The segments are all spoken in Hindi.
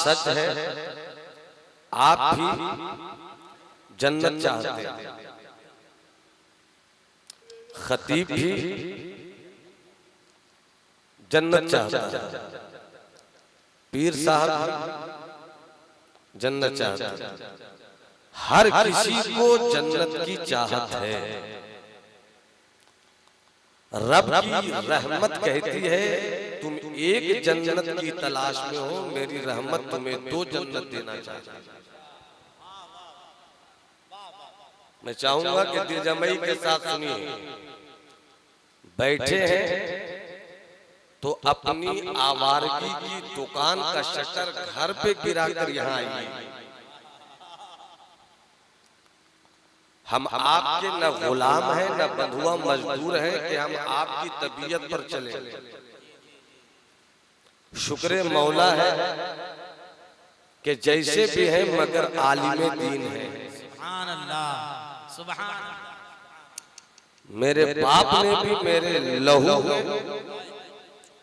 सच है, आप भी जन्नत चाहते हैं, खतीब भी जन्नत चाहता है, पीर साहब जन्नत चाहता है, हर किसी को जन्नत की चाहत है। रब की रहमत कहती है तुम एक जन्नत की तलाश में हो, मेरी रहमत तुम्हें 2 जन्नत देना चाहती है। मैं चाहूंगा कि दिलजमई के साथ सुनिए। बैठे हैं तो अपनी आवारगी की दुकान का शटर घर पे गिराकर यहाँ आइए। हम आपके न गुलाम हैं न बंधुआ मजदूर हैं कि हम आपकी तबीयत पर चले। शुक्र मौला है कि जैसे भी हैं मगर आलिमे दीन है। सुभान अल्लाह, सुभान अल्लाह। मेरे बाप ने भी मेरे लहू में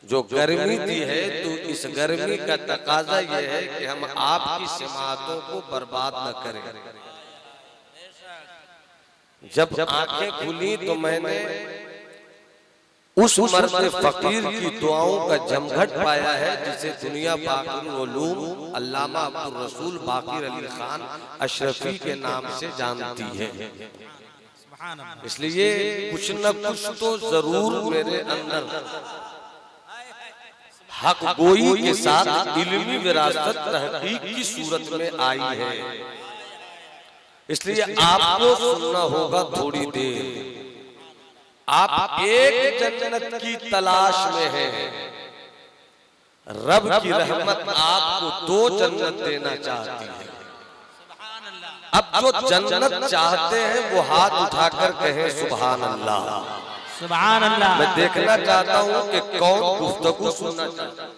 जो गर्मी दी है, तो इस गर्मी का तकाजा यह है कि हम आपकी समातों को बर्बाद न करें। जब आंखें खुली तो मैंने उस मर्द फकीर की दुआओं का जमघट पाया है जिसे दुनिया बाक़िर उलूम अल्लामा अब्दुल रसूल बाक़िर अली खान अशरफी के नाम से जानती है। इसलिए कुछ न कुछ तो जरूर मेरे अंदर हक गोई के साथ इल्मी विरासत तहकीक की सूरत में आई है। इसलिए आपको सुनना होगा थोड़ी देर। आप एक जन्नत की तलाश में हैं, रब की रहमत आपको 2 जन्नत देना चाहती है। अब जो जन्नत चाहते हैं वो हाथ उठाकर कहें सुभान अल्लाह, सुभान अल्लाह। मैं देखना चाहता हूं कि कौन गुफ्तगू सुनना चाहता है।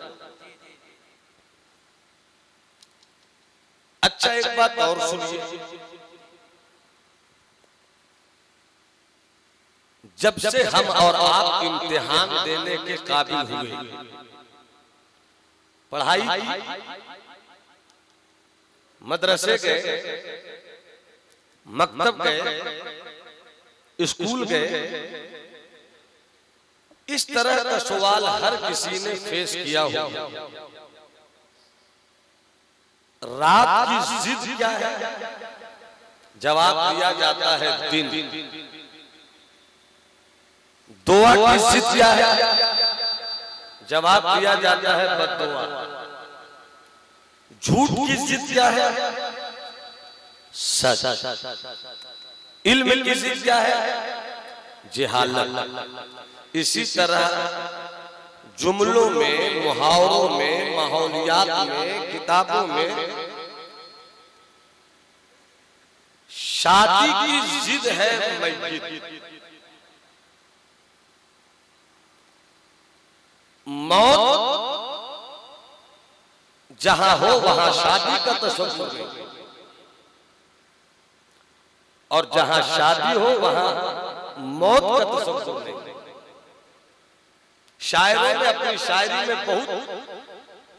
अच्छा, एक बात और सुनिए। जब से हम और आप इम्तिहान देने के काबिल हुए, पढ़ाई मदरसे गए, मकतब गए, स्कूल गए, इस तरह का सवाल हर किसी ने फेस किया हो। रात की जिद क्या है? जवाब दिया जाता है दिन। दुआ की जिद क्या है? जवाब दिया जाता है बद्दुआ। झूठ की जिद क्या है? सच। इल्म की जिद क्या है? जहालत। इसी तरह जुमलों में, मुहावरों में, माहौलियात में, किताबों में शादी की जिद है मैयत, मौत जहां हो वहां शादी का तसव्वुर नहीं, और जहां शादी हो वहां मौत का तसव्वुर नहीं। शायरों ने अपनी शायरी में बहुत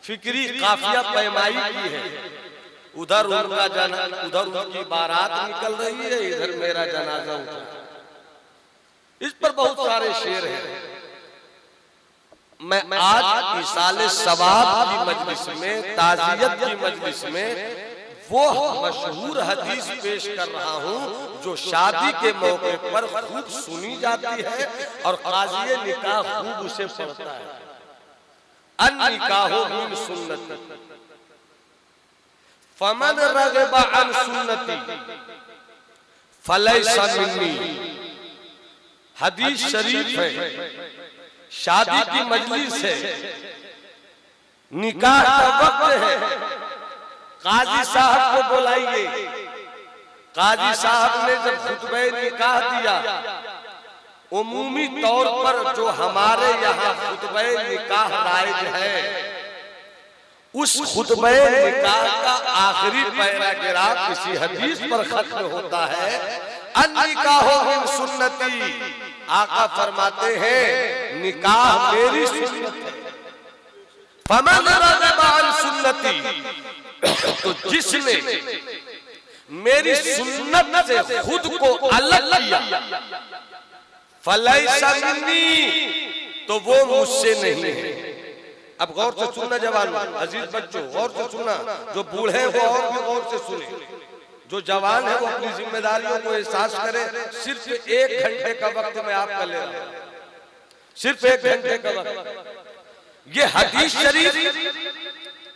फिक्री काफिया पैमाई की है। उधर उनका जनाजा, उधर उनकी बारात निकल रही है, इधर मेरा जनाजा उठा। इस पर बहुत सारे शेर हैं। मैं आज इसाले सवाब की मजलिस में, ताज़ियत की मजलिस में वो मशहूर हदीस पेश कर रहा हूँ जो शादी के मौके पर खूब सुनी जाती है और काज़ी निकाह खूब उसे पढ़ता है। अन निकाहो मिन सुन्नती फमन रग़िबा अन सुन्नती फलैसा मिन्नी। हदीस शरीफ है, शादी की मजलिस है, निकाह का वक्त है, काजी साहब को बुलाइए। काजी साहब ने जब खुतबे निकाह दिया, उमूमी तौर पर जो हमारे यहाँ खुतबे निकाह राइज है, उस खुतबे निकाह का आखिरी पैराग्राफ किसी हदीस पर खत्म होता है, अन निकाहो मिन सुन्नती। आका फरमाते हैं निकाह मेरी सुन्नत है। फमन रग़िब अन सुन्नती, तो जिसने मेरी सुन्नत से खुद को अलग किया, फलैसा मिन्नी, तो वो मुझसे नहीं है। अब गौर से सुनना जवान, अजीज बच्चों गौर से सुनना, जो बूढ़े हैं वो और भी गौर से सुने, जो जवान है वो अपनी जिम्मेदारियों को एहसास करे। सिर्फ 1 घंटे का वक्त मैं आपका ले रहा हूं, सिर्फ 1 घंटे का वक्त। ये हदीस शरीफ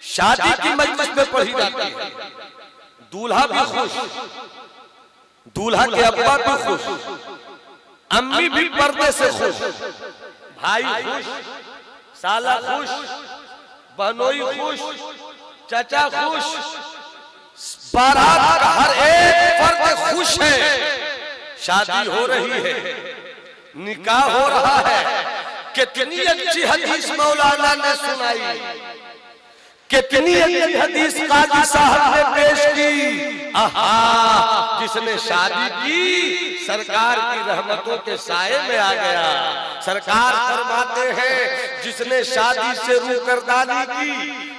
शादी की मजलिस में पढ़ी जाती है। दूल्हा भी खुश, दूल्हा के अब्बा भी खुश, अम्मी भी पर्दे से खुश, भाई खुश, साला खुश, बहनोई खुश, चाचा खुश, बारात का हर एक फर्द खुश है। शादी हो रही है, निकाह हो रहा है। कितनी अच्छी हदीस मौलाना ने सुनाई, कितनी अच्छी हदीस काजी साहब ने पेश की। आहा, जिसने शादी की सरकार की रहमतों के साए में आ गया। सरकार फरमाते हैं जिसने शादी से रूकरदानी की,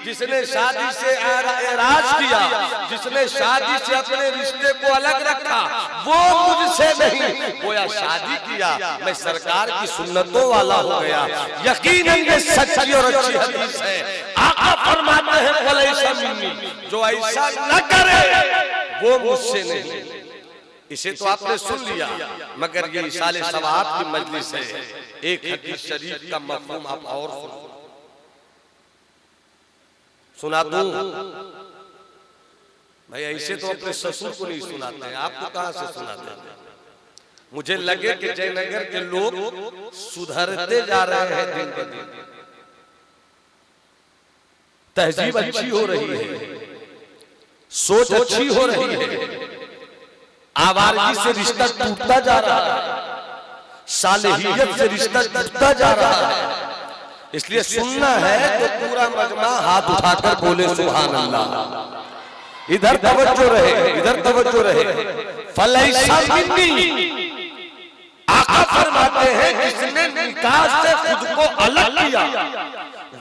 जिसने शादी से एराज किया, जिसने शादी से अपने रिश्ते को अलग रखा, वो मुझसे नहीं, गोया शादी किया मैं सरकार की सुन्नतों वाला हो गया। यकीनन ये सच्ची और अच्छी हदीस है। आका फरमाते हैं फलैसा मिन्नी, जो ऐसा न करे वो मुझसे नहीं। इसे तो आपने सुन लिया, मगर ये इसाले सवाब की मजलिस है। एक हदीस शरीफ का मफहूम आप और सुना दूं भाई। ऐसे तो अपने ससुर को नहीं सुनाते हैं, आपको कहां से सुनाते हैं? मुझे लगे कि जयनगर के लोग सुधरते जा रहे हैं दिन ब दिन, तहजीब अच्छी हो रही है, सोच अच्छी हो रही है, आवारगी से रिश्ता टूटता जा रहा है, सालेहियत से रिश्ता टूटता जा रहा है। इसलिए सुनना है तो पूरा मजमा हाथ उठाकर बोले सुभान अल्लाह। इधर तवज्जो रहे, इधर तवज्जो रहे। फलैसा मिन्नी, आका फरमाते हैं जिसने निकाह से खुद को अलग किया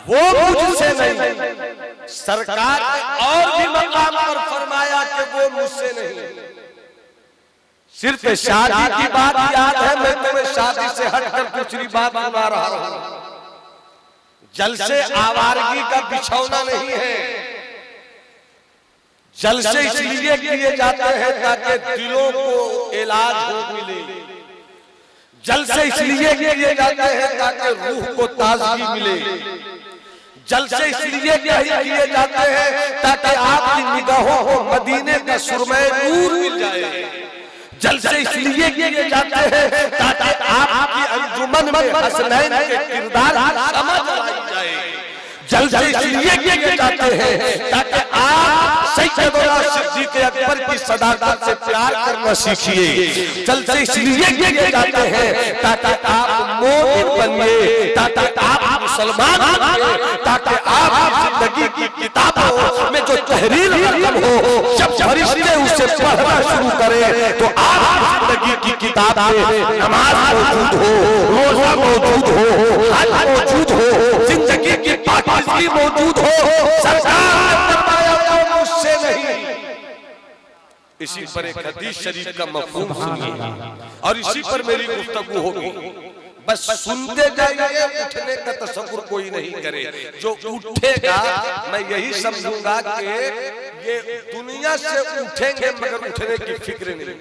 वो मुझसे नहीं। सरकार ने और भी मकाम पर फरमाया कि वो मुझसे नहीं। सिर्फ शादी की बात याद है, मैं तुम्हें शादी से हटकर दूसरी बात सुना रहा हूं। जलसे आवारगी का बिछौना नहीं है। जलसे इसलिए किए जाते हैं ताकि दिलों को इलाज हो मिले। जलसे इसलिए किए जाते हैं ताकि रूह को ताजगी मिले। जलसे इसलिए किए जाते हैं ताकि आपकी निगाहों को मदीने का सुरमई नूर मिल जाए। जलसे इसलिए किए जाते हैं ताकि आपकी अंजुमन में हसनैन के किरदार समझ आई जाए। जलसे इसलिए किए जाते हैं ताकि आप सैयदना सिद्दीक़ अकबर की सदाकत से प्यार करना सीखिए। जलसे इसलिए किए जाते हैं ताकि आप मोमिन बनिए, ताकि आप मुसलमान बनिए, ताकि आप जिंदगी की किताबों में जो तहरीर रकम हो, जब फरिश्ते उसे पढ़ना शुरू करें तो आप जिंदगी की किताब में नमाज मौजूद हो, रोजा मौजूद हो, हज मौजूद हो, जिंदगी की पाकीज़गी मौजूद हो। सरकार ने फरमाया वो मुझसे नहीं। इसी पर एक हदीस शरीफ का मफहूम सुनिए और इसी पर मेरी गुफ्तगू होगी। बस सुनते जाइए, उठने का तसव्वुर कोई नहीं करे। जो उठेगा मैं यही समझूंगा कि ये दुनिया से उठेंगे मगर उठने की फिक्र नहीं।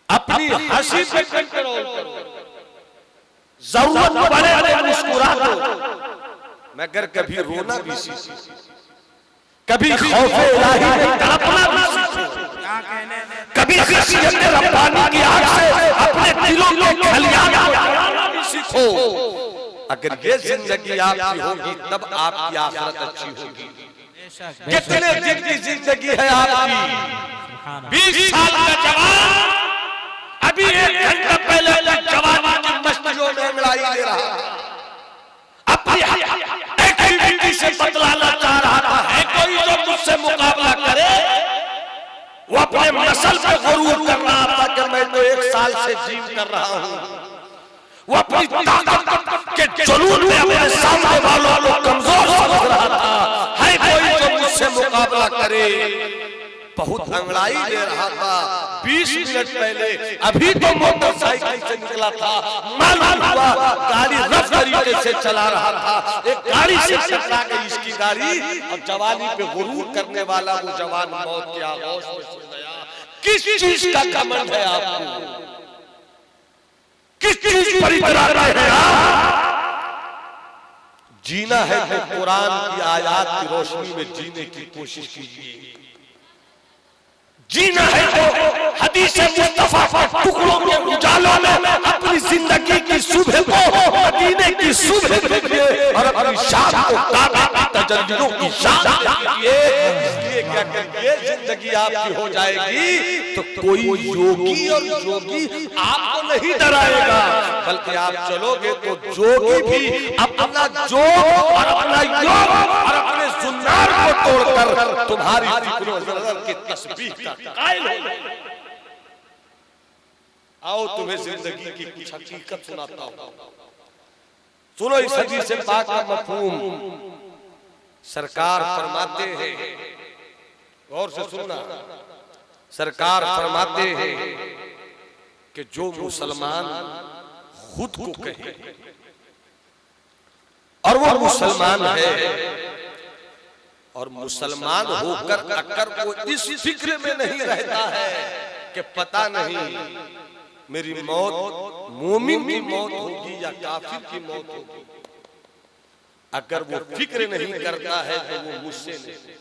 अपनी हंसी पे कंट्रोल करो, जरूरत पड़े तो मुस्कुरा दो, मगर कभी रोना भी सीखो, कभी खौफे इलाही में तड़पना भी सीखो, कभी खशियत रब्बानी की आग से अपने दिलों को खलियाना भी सीखो। अगर ये जिंदगी आपकी होगी तब आपकी आखिरत अच्छी होगी। कितने दिन की जिंदगी है आपकी? 20 साल का जवान अभी 1 घंटा पहले तक जवानी की मस्तियों में लड़ाई ले रहा, अपनी एक्टिविटी से बतलाना चाह रहा था। है कोई जो मुझसे मुकाबला करे? वो अपने नस्ल पे गुरूर कर रहा था कि मैं तो 1 साल से जिम कर रहा हूं। वो अपनी ताकत के जुनून में अपने सामने वालों को कमजोर समझ रहा था। है कोई जो मुझसे मुकाबला करे, बहुत अंगड़ाई दे रहा था। 20 मिनट पहले अभी तो मोटरसाइकिल से निकला था, मालूम हुआ गाड़ी रफ तरीके से चला रहा था, एक गाड़ी से टकरा गई इसकी गाड़ी, और जवानी पे गुरूर करने वाला वो जवान मौत के आगोश में सो गया। किस चीज का घमंड है आपको? किस चीज पर इतराते हैं आप? जीना है तो कुरान की आयत की रोशनी में जीने की कोशिश कीजिए। जीना है तो हदीस मुस्तफा के टुकड़ों के उजालों में अपनी जिंदगी की सुबह को मदीने की सुबह देखिए और अपनी शाम को काबा की तजल्लियों की शाम देखिए। इसलिए क्या करिए, जिंदगी आपकी हो जाएगी तो कोई योगी और जोगी आपको नहीं डराएगा, बल्कि आप चलोगे तो जोगी भी अपना जोग और अपना योग और अपने जुन्नार को तोड़कर तुम्हारी फिक्र नजर की तस्बीह का कायल हो जाएगा। आओ तुम्हें जिंदगी की कुछ हकीकत सुनाता हूं, सुनो इस हदीस से पाक का मफहूम। सरकार फरमाते हैं, गौर से सुनना, सरकार फरमाते हैं कि जो मुसलमान खुद को कहे और वो मुसलमान है, और मुसलमान होकर अगर वो इस फिक्र में नहीं रहता है कि पता नहीं मेरी मौत मोमिन की मौत होगी या काफिर की मौत होगी, अगर वो फिक्र नहीं करता है तो वो मुझसे नहीं।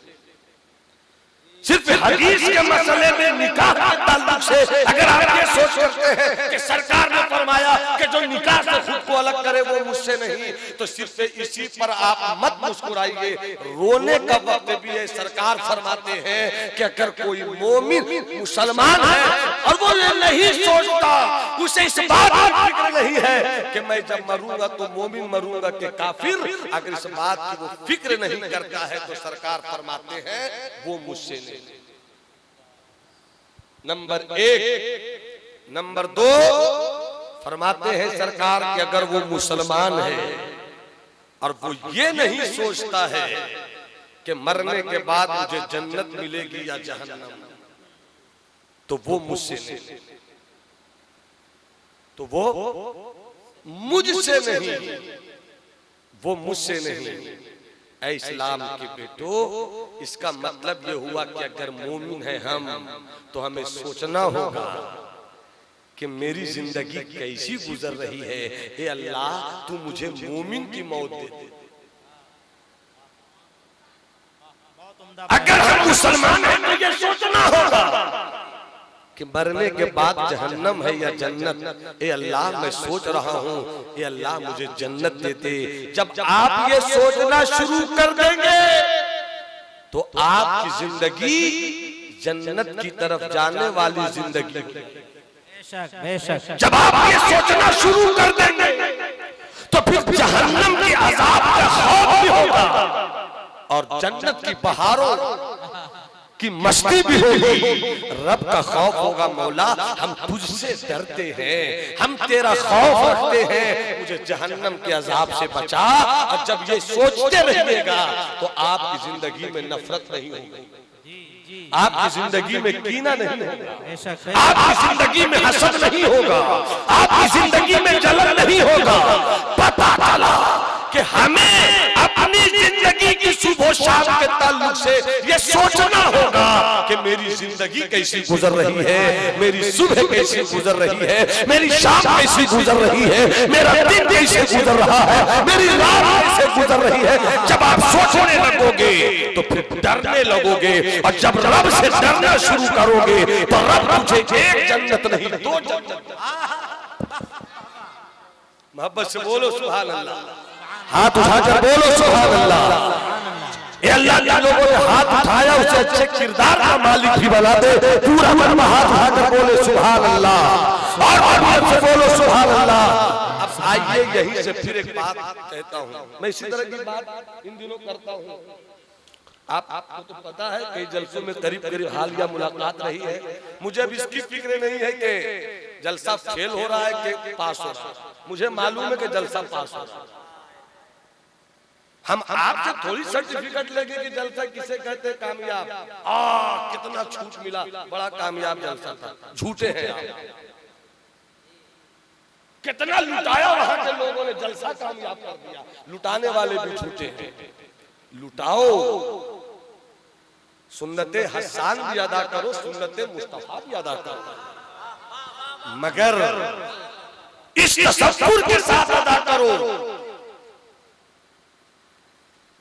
सिर्फ हदीस के मसले में निकाह के ताल्लुक से अगर आप ये सोच करते हैं कि सरकार ने फरमाया कि जो निकाह से खुद को अलग करे वो मुझसे नहीं, तो सिर्फ इसी पर आप मत मुस्कुराइए, रोने का वक्त भी है। सरकार फरमाते हैं कि अगर कोई मोमिन मुसलमान है और वो ये नहीं सोचता, उसे इस बात की फिक्र नहीं है कि मैं जब मरूंगा तो मोमिन मरूंगा कि काफिर, अगर इस बात की वो फिक्र नहीं करता है तो सरकार फरमाते हैं वो मुझसे नहीं। नंबर 1। नंबर 2 फरमाते हैं सरकार कि अगर वो मुसलमान है और वो ये नहीं सोचता है कि मरने के बाद मुझे जन्नत मिलेगी या जहन्नम, तो वो मुझसे नहीं, तो वो मुझसे नहीं, वो मुझसे नहीं। ऐ इस्लाम के बेटो, इसका मतलब ये हुआ कि अगर मोमिन है हम, तो हमें सोचना होगा कि मेरी जिंदगी कैसी गुजर रही है। ए अल्लाह, तू मुझे मोमिन की मौत दे दे। अगर हम मुसलमान हैं तो ये सोचना होगा कि मरने के बाद जहन्नम है या जन्नत। ए अल्लाह, मैं सोच रहा हूँ, ए अल्लाह मुझे जन्नत दे दे। जब आप ये सोचना शुरू कर देंगे तो आपकी जिंदगी जन्नत की तरफ जाने वाली जिंदगी। जब आप ये सोचना शुरू कर देंगे तो फिर जहन्नम के अजाब का खौफ भी होगा और जन्नत की बहारों की मस्ती भी होगी। रब का खौफ होगा, मौला हम तुझसे डरते हैं, हम तेरा खौफ रखते हैं, मुझे जहन्नम के अजाब से बचा। और जब ये सोचते रहिएगा तो आपकी जिंदगी में नफरत नहीं होगी, आपकी जिंदगी में कीना नहीं होगा, आपकी जिंदगी में हसद नहीं होगा, आपकी जिंदगी में जलन नहीं होगा। पता चला कि हमें अपनी जिंदगी की सुबह शाम के ताल्लुक से ये सोचना होगा कि मेरी जिंदगी कैसी गुजर रही है, मेरी सुबह कैसी गुजर रही है, मेरी शाम कैसी गुजर रही है, मेरा दिन कैसे गुजर रहा है, मेरी रात कैसे गुजर रही है। जब आप सोचने लगोगे तो फिर डरने लगोगे, और जब रब से डरना शुरू करोगे तो रब तुझे एक जन्नत नहीं 2 जन्नत। मोहब्बत से बोलो सुभान अल्लाह, हाथ उठाकर बोलो सुभान अल्लाह। ये अल्लाह के लोगों ने हाथ उठाया, उसे अच्छे किरदार का मालिक भी बना दे। पूरा मन हाथ उठाकर बोले सुभान अल्लाह, और से बोलो सुभान अल्लाह। अब आइए यही से फिर एक बात कहता हूँ, मैं इसी तरह की बात इन दिनों करता हूँ। आपको तो पता है कई जलसों में करीब करीब हालिया मुलाकात रही है। मुझे अब इसकी फिक्र नहीं है कि जलसा फेल हो रहा है कि पास हो रहा है, मुझे मालूम है कि जलसा पास हो। हम आपसे थोड़ी सर्टिफिकेट लेंगे कि जलसा किसे कहते हैं कामयाब। कितना छूट मिला, बड़ा कामयाब जलसा था। झूठे हैं आप। कितना लुटाया वहां के लोगों ने, जलसा कामयाब कर दिया। लुटाने वाले भी झूठे हैं। लुटाओ, सुन्नते हसन भी अदा करो, सुन्नते मुस्तफा भी अदा करो, मगर इस तसव्वुर के साथ अदा करो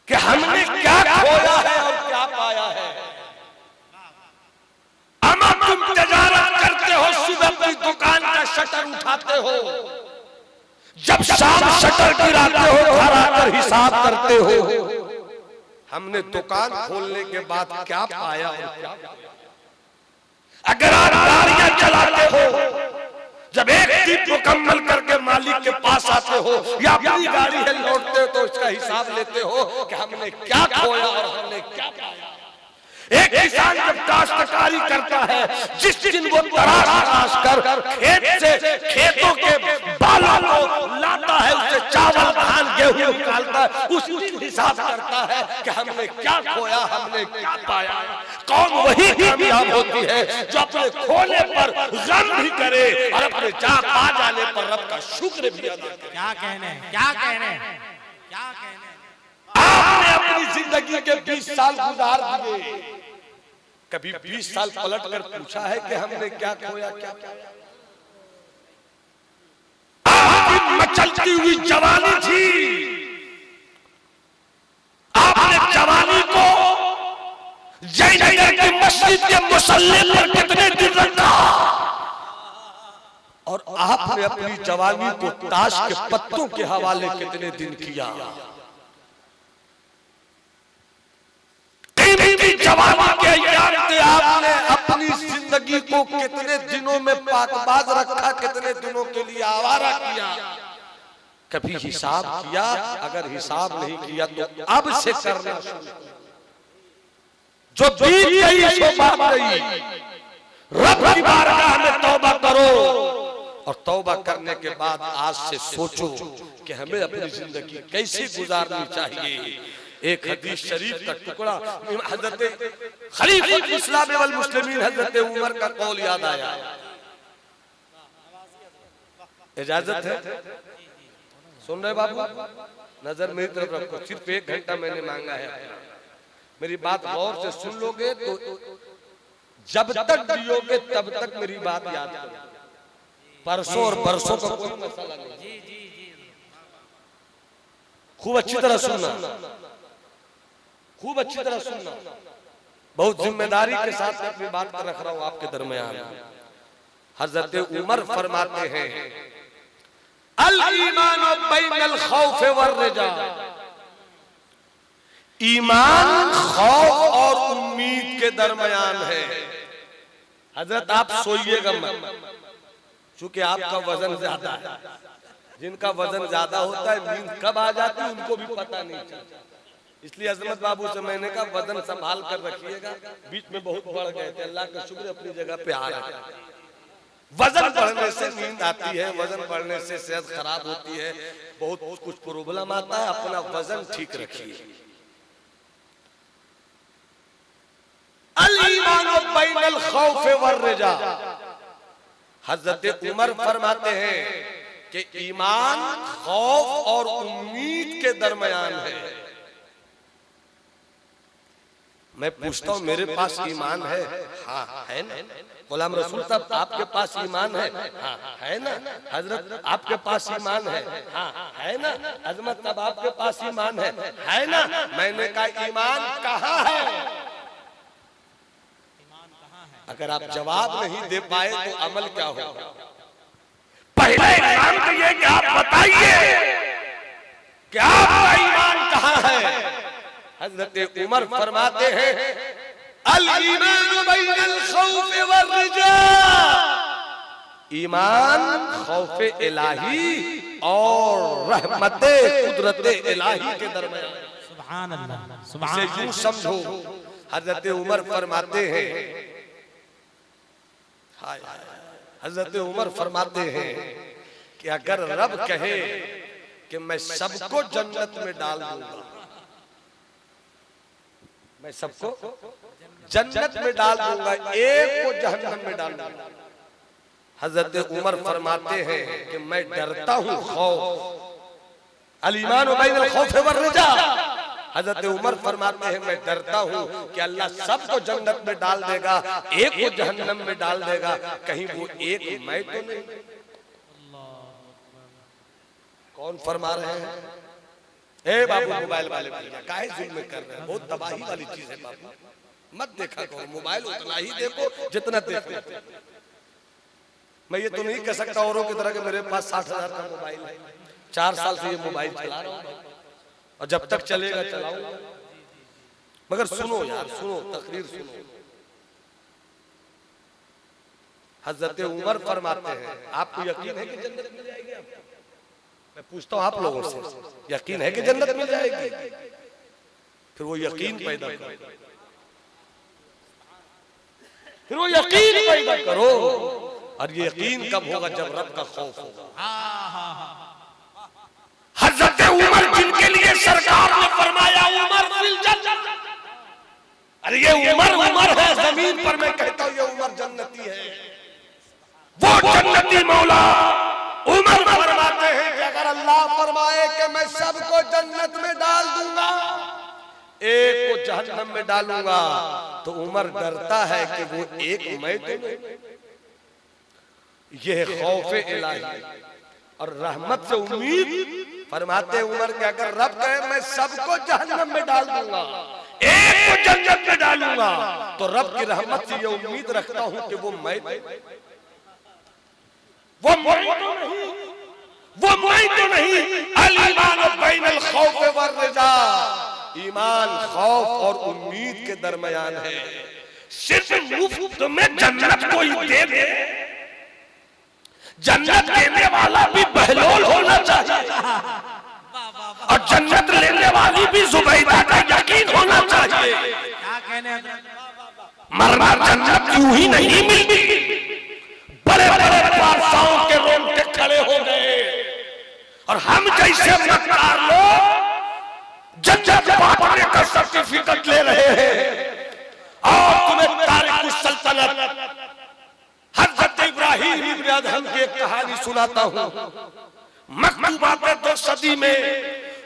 कि हमने क्या खोया है और क्या पाया है। अमा तुम तजारत करते हो, सुबह अपनी दुकान का शटर उठाते हो, जब शाम शटर गिराते हो, घर आकर हिसाब करते हो। हमने दुकान खोलने के बाद क्या पाया और क्या पाया। अगर आप गाड़ियां चलाते हो, जब एक ट्रिप मुकम्मल करके मालिक के पास आते हो या अपनी गाड़ी है लौटते हो, तो इसका हिसाब लेते हो कि हमने क्या खोया और हमने क्या पाया। एक किसान जब काश्तकारी करता है, जिस दिन वो तराश कर खेत से खेतों के बालों को लाता है, उससे चावल धान गेहूं निकालता है, उस दिन हिसाब करता है कि हमने क्या खोया, हमने क्या पाया। कौन वही कामयाब होती है जो अपने खोने पर गम भी करे और अपने पा जाने पर रब का शुक्र भी अदा करे। क्या कहने, क्या कहने, क्या कहने। आपने अपनी जिंदगी के 20 साल गुजार दिए, कभी 20 साल पलट कर पूछा है कि हमने क्या खोया, क्या पाया। आपकी मचलती हुई जवानी थी, आपने जवानी को जयनगर की मस्जिद के मुसल्ले पर कितने दिन रखा, और आपने अपनी जवानी को ताश के पत्तों के हवाले कितने दिन किया। जवानी के याद से आपने अपनी जिंदगी को कितने दिनों में पाकबाज रखा, कितने दिनों के लिए आवारा किया। कभी हिसाब किया? अगर हिसाब नहीं किया तो अब से करना शुरू। जो बीत गई सो बात गई, रब की बारगाह में तौबा करो, और तौबा करने के बाद आज से सोचो कि हमें अपनी जिंदगी कैसे गुजारनी चाहिए। एक हदीस शरीफ का टुकड़ा हजरत खलीफुल इस्लाम वल मुस्लिमीन हजरत उमर का कौल याद आया। इजाजत है? सुन रहे बाबू? नजर मेरी तरफ रखो, सिर्फ 1 घंटा मैंने मांगा है। मेरी बात गौर से सुन लोगे तो जब तक जियोगे तब तक मेरी बात याद करो। परसों और बरसों का कोई मसला नहीं। खूब अच्छी तरह सुनना, खूब अच्छी तरह सुनना। बहुत जिम्मेदारी के साथ मैं अपनी बात कर रख रहा हूं आपके दरमियान। हजरत उमर फरमाते हैं, अल ईमान बैनल खौफ वर रजा, ईमान खौफ और उम्मीद के दरमियान है। हजरत आप सोइएगा मत, चूंकि आपका वजन ज्यादा है। जिनका वजन ज्यादा होता है, नींद कब आ जाती है उनको भी पता नहीं चलता। इसलिए अजमत बाबू से मैंने कहा वजन संभाल कर रखिएगा, बीच में बहुत बढ़ गए थे। अल्लाह का शुक्र अपनी जगह पे आ रहा है। वजन बढ़ने से नींद आती है, वजन बढ़ने से सेहत खराब होती है, बहुत कुछ प्रॉब्लम आता है। अपना वजन ठीक रखिए। अल ईमान बैनल खौफ वर रजा, हजरत उमर फरमाते हैं कि ईमान खौफ और उम्मीद के दरमियान है। मैं पूछता हूं, मेरे पास ईमान है? हाँ है ना। गुलाम रसूल साहब आपके पास ईमान है? हाँ है ना। हजरत आपके पास ईमान है? हाँ है ना। अजमत साहब आपके पास ईमान है ना। मैंने कहा ईमान कहाँ है? अगर आप जवाब नहीं दे पाए तो अमल क्या होगा? पहले ईमान तो ये कि आप बताइए कि आपका ईमान कहाँ है। हजरत उमर फरमाते हैं, अल ईमान बैनल खौफ वर रजा, ईमान खौफ इलाही और रहमते कुदरते इलाही के दरमियान। सुभान अल्लाह, सुभान अल्लाह। यूं समझो, हजरत उमर फरमाते हैं, हजरत उमर फरमाते हैं कि अगर रब कहे कि मैं सबको जन्नत में डाल दूंगा, मैं सबको जन्नत में डाल दूंगा, एक को जहन्नम में डाल दूंगा। हजरत उमर फरमाते हैं कि मैं डरता हूं खौफ, अल-ईमान बैनल खौफ वल-रजा। हजरत उमर फरमाते हैं मैं डरता हूं कि अल्लाह सबको जन्नत में डाल देगा, एक को जहन्नम में डाल देगा, कहीं वो एक मैं तो नहीं। कौन फरमा रहे हैं? ए बाबू मोबाइल वाले भैया काहे जुल्म कर रहे हैं? बहुत तबाही वाली चीज है बाबू, मत देखा करो मोबाइल, उतना ही देखो जितना देखो। मैं ये तो नहीं कह सकता औरों की तरह कि मेरे पास 60,000 का मोबाइल है, 4 साल से ये मोबाइल चला रहा हूं और जब तक चलेगा चलाऊंगा। मगर सुनो यार, सुनो तकरीर सुनो। हजरत उमर फरमाते हैं आपको यकीन है कि जन्नत मिल जाएगी? आपको मैं पूछता हूं आप लोगों से, यकीन है कि जन्नत मिल जाएगी? फिर वो यकीन पैदा करो, फिर वो यकीन पैदा करो। और ये यकीन कब होगा? जब रब का खौफ होगा। हजरत उमर जिनके लिए सरकार ने फरमाया उमर फिल जन्नत, अरे ये उमर है जमीन पर, मैं कहता हूं ये उमर जन्नती है। वो जन्नती मौला उमर फरमाते हैं कि अगर अल्लाह फरमाए कि मैं सबको जन्नत में डाल दूंगा, एक को जहन्नम में डालूंगा, तो उमर डरता है कि वो एक मैं तो नहीं। ये है खौफ इलाही और रहमत से उम्मीद। फरमाते उमर के अगर रब कहे मैं सबको जहन्नम में डाल दूंगा, एक को जन्नत में डालूंगा, तो रब की रहमत से ये उम्मीद रखता हूं कि वो मैं तो नहीं। अल-ईमान बैनल खौफ वल-रजा, ईमान खौफ और उम्मीद के दरमियान है। सिर्फ मुफ्त में जन्नत कोई दे दे, जन्नत देने वाला भी बहलोल होना चाहिए और जन्नत लेने वाली भी जुबैदा का यकीन होना चाहिए। क्या कहने? मरना जन्नत यूं ही नहीं मिलती। बड़े बड़े बादशाहों के रोंगटे खड़े हो गए और हम जैसे मक्कार लोग जन्नत पाने का सर्टिफिकेट ले रहे हैं। और तुम्हें तारीख सल्तनत हज़रत इब्राहिम इब्न अदहम की एक कहानी सुनाता हूं। मकतूबात 2 सदी में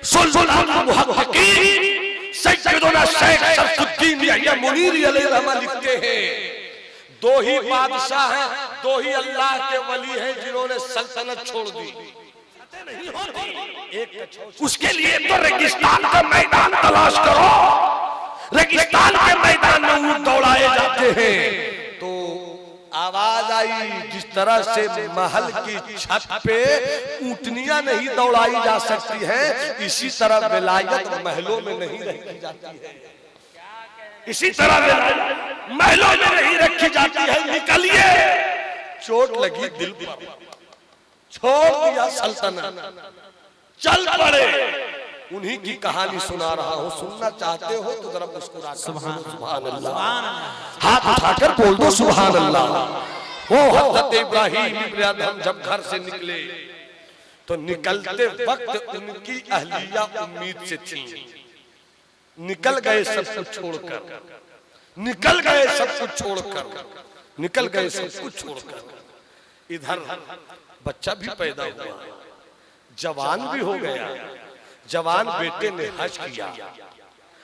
सुल्तान मुहक्किकीन सैयदना शेख शरफुद्दीन यहया मुनीरी अलैहिर्रहमा लिखते हैं, 2 ही बादशाह हैं, 2 ही अल्लाह के वली हैं जिन्होंने सल्तनत छोड़ दी। उसके लिए तो रेगिस्तान का मैदान तलाश करो। रेगिस्तान के मैदान में ऊंट दौड़ाए जाते हैं। तो आवाज आई जिस तरह से महल की छत पे ऊंटनियां नहीं दौड़ाई जा सकती हैं, इसी तरह विलायत महलों में नहीं रखी जाती है। इसी तरह विलायत महलों में नहीं रखी जाती है। निकलिए, चोट लगी दिल पर, छोड़ दिया सल्तनत, चल पड़े। उन्हीं की कहानी सुना रहा हूं, सुनना चाहते हो तो जरा मुस्कुरा कर सुभान अल्लाह, हाथ उठाकर बोल दो सुभान अल्लाह। वो हज़रत इब्राहिम इब्न अदहम जब घर से निकले तो निकलते वक्त उनकी अहलिया उम्मीद से थी। निकल गए सब कुछ छोड़कर, निकल गए सब कुछ छोड़कर, निकल गए सब कुछ छोड़कर। इधर बच्चा भी पैदा हुआ, जवान भी हो गया। जवान बेटे ने हज किया,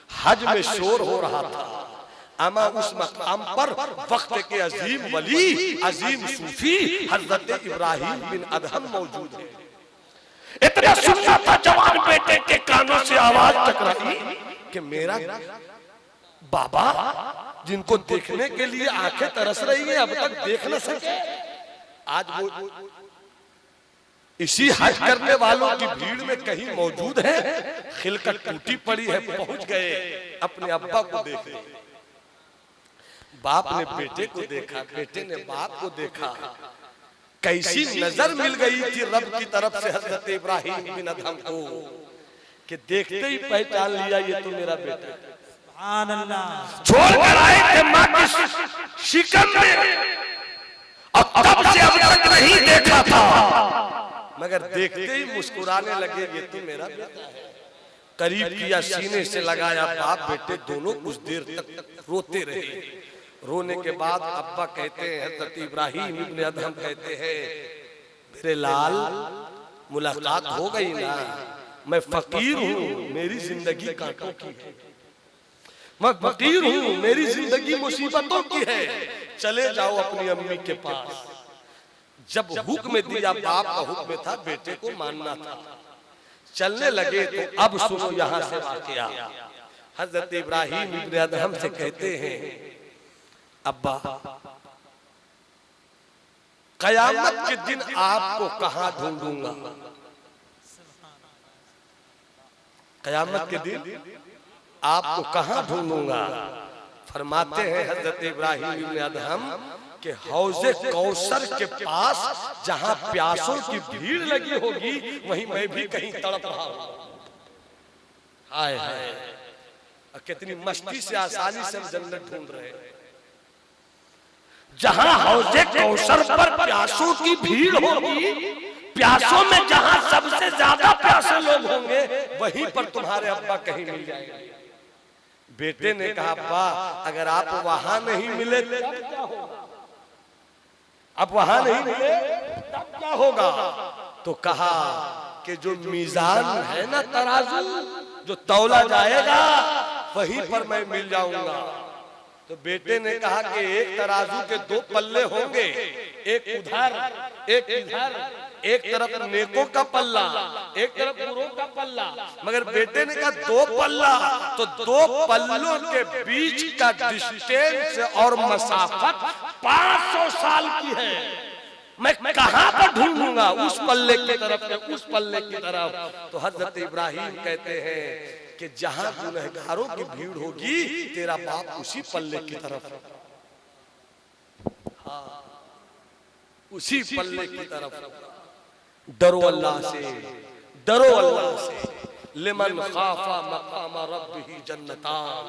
हज में शोर हो रहा था। अमा उस मकाम पर वक्त के अजीम वली, अजीम सूफी हजरत इब्राहिम बिन अदहम मौजूद है। इतना सुनना था, जवान बेटे के कानों से आवाज टकराई कि मेरा बाबा जिनको देखने के लिए आंखें तरस रही है, अब तक देख न सके, आज वो इसी हज करने वालों की भीड़ में कहीं मौजूद है। खिलकत टूटी पड़ी है, पहुंच गए अपने अब्बा को देखने। बाप ने बेटे को देखा, बेटे ने बाप को देखा। कैसी नजर मिल गई थी रब की तरफ से हजरत इब्राहिम बिन अदहम को कि देखते ही पहचान लिया ये तो मेरा बेटा है। सुभान अल्लाह। छोड़ कर आए थे मां की शिकम में और तब से अब तक नहीं देखा था। मगर देखते ही मुस्कुराने लगे, ये तो मेरा बेटा है। करीब किया, सीने से लगाया, बाप बेटे दोनों कुछ देर तक रोते रहे। रोने के बाद अब्बा कहते हैं, हज़रत इब्राहिम इब्न अदहम कहते हैं, मेरे लाल मुलाकात हो गई ना, मैं फकीर हूँ, मेरी जिंदगी कांटों की है, मैं फकीर हूँ, मेरी जिंदगी मुसीबतों की है, चले जाओ अपनी अम्मी के पास। जब हुक्म दिया, बाप का हुक्म था, बेटे को मानना था, चलने लगे। तो अब सुनो यहाँ से वाकया। हजरत इब्राहिम इब्न अदहम से कहते हैं, अब्बा कयामत के दिन आपको कहाँ ढूंढूंगा? कयामत के दिन आपको कहाँ ढूंढूंगा? फरमाते हैं हजरत इब्राहिम इब्न अदहम कि हौज़े कौसर के पास जहां प्यासों की भीड़ लगी होगी, वहीं मैं भी कहीं तड़प रहा हूं। हाय हाय, कितनी मस्ती से, आसानी से हम जन्नत ढूंढ रहे हैं। जहां हौज़े कौसर पर प्यासों की भीड़ होगी, प्यासों में जहां सबसे ज्यादा प्यासे लोग होंगे, वहीं पर तुम्हारे अब्बा कहीं मिल जाएंगे। बेटे ने कहा, अब्बा अगर आप वहां नहीं मिले तब क्या होगा? अब वहां नहीं मिले तब क्या होगा? तो कहा कि जो मीजान है ना, तराजू जो तौला जाएगा, वहीं पर मैं मिल जाऊंगा। तो बेटे ने कहा कि एक तराजू के दो पल्ले होंगे, एक उधर एक इधर, एक तरफ नेकों का पल्ला, एक तरफ बुरों का पल्ला। मगर बेटे ने कहा दो पल्ला, तो दो पल्लों के बीच का डिस्टेंस और मसाफत 500 साल की है। मैं कहां पर ढूंढूंगा? उस पल्ले की तरफ, उस पल्ले की तरफ। तो हजरत इब्राहिम कहते हैं कि जहां गुनहगारों की भीड़ होगी, तेरा बाप उसी पल्ले की तरफ, हाँ उसी पल्ले की तरफ। डरो अल्लाह से, डरो अल्लाह से। लिमन खाफा मकाम रब्बिही जन्नतान,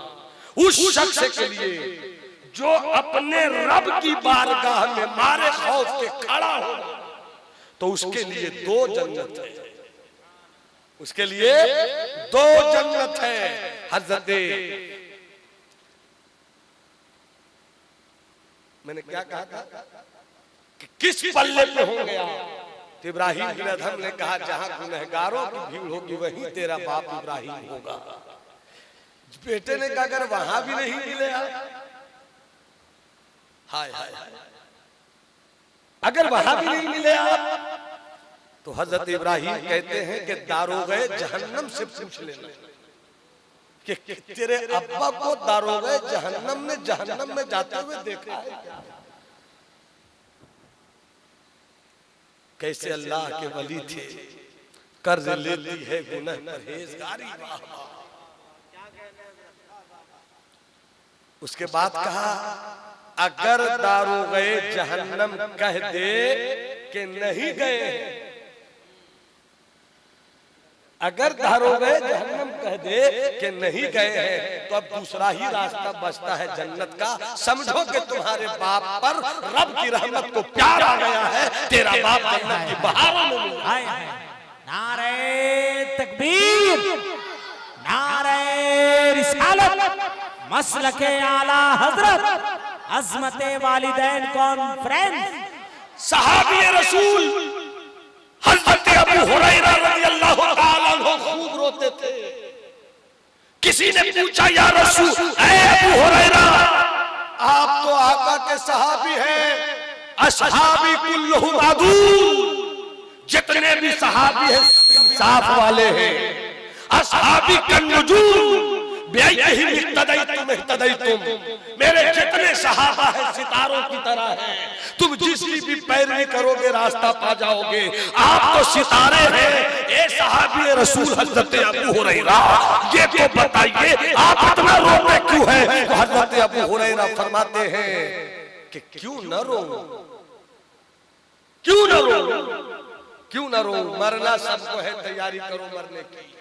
उस शख्स के लिए जो अपने रब की बारगाह में मारे खौफ के खड़ा हो, तो उसके लिए दो जन्नत है, उसके लिए दो जन्नत है। हजरत, मैंने क्या कहा था कि किस पल्ले पे होंगे आप? तो इब्राहिम बिन अदहम ने कहा, जहां गुनहगारों की भीड़ होगी, वहीं तेरा बाप इब्राहिम होगा। बेटे ने कहा, अगर वहां भी नहीं मिले, हाय हाय, अगर वहां भी नहीं मिले आप, तो हजरत इब्राहिम कहते हैं कि दारोगे जहन्नम से पूछ लेना कि तेरे अब्बा को दारोगे जहन्नम ने जहन्नम में जाते हुए देखा है क्या? कैसे अल्लाह के वली थे, कर्ज लेती है गुनाह परहेजगारी। उसके बाद कहा, अगर दारोगे जहन्नम कह दे कि नहीं गए, अगर दारोगे जहन्नम कह दे कि नहीं गए हैं, तो अब दूसरा ही रास्ता बचता है जन्नत का। समझो कि तुम्हारे बाप पर रब की रहमत को प्यार आ गया है, तेरा बाप जन्नत की बहारों में मिल गया है। नारे तकबीर, नारे रिसालत, मसलके आला हजरत, अज़मते वालिदैन कॉन्फ्रेंस। सहाबी रसूल हज़रत अबू हुरैरा रज़ियल्लाहु ताला अन्हु खूब रोते थे। किसी ने पूछा, या रसूल, ऐ अबू हुरैरा, आप तो आका के सहाबी हैं, असहाबी कुल्लुहुम अदूल, जितने भी सहाबी हैं इंसाफ वाले हैं। असहाबी कन्नुजूम बिअय्यिहिम इक्तदैतुम इक्तदैतुम, मेरे जितने सहाबा हैं सितारों की तरह हैं, तुम जिसकी भी पैरवी करोगे रास्ता पा जाओगे। आप तो सितारे हैं, ए सहाबी रसूल हजरत अबू हुरैरा, ये तो बताइए आप इतना रोते क्यों हैं? तो हजरत अबू हुरैरा फरमाते हैं कि क्यों न रो, क्यों न रो, क्यों न रो, मरना सबको है, तैयारी करो मरने की।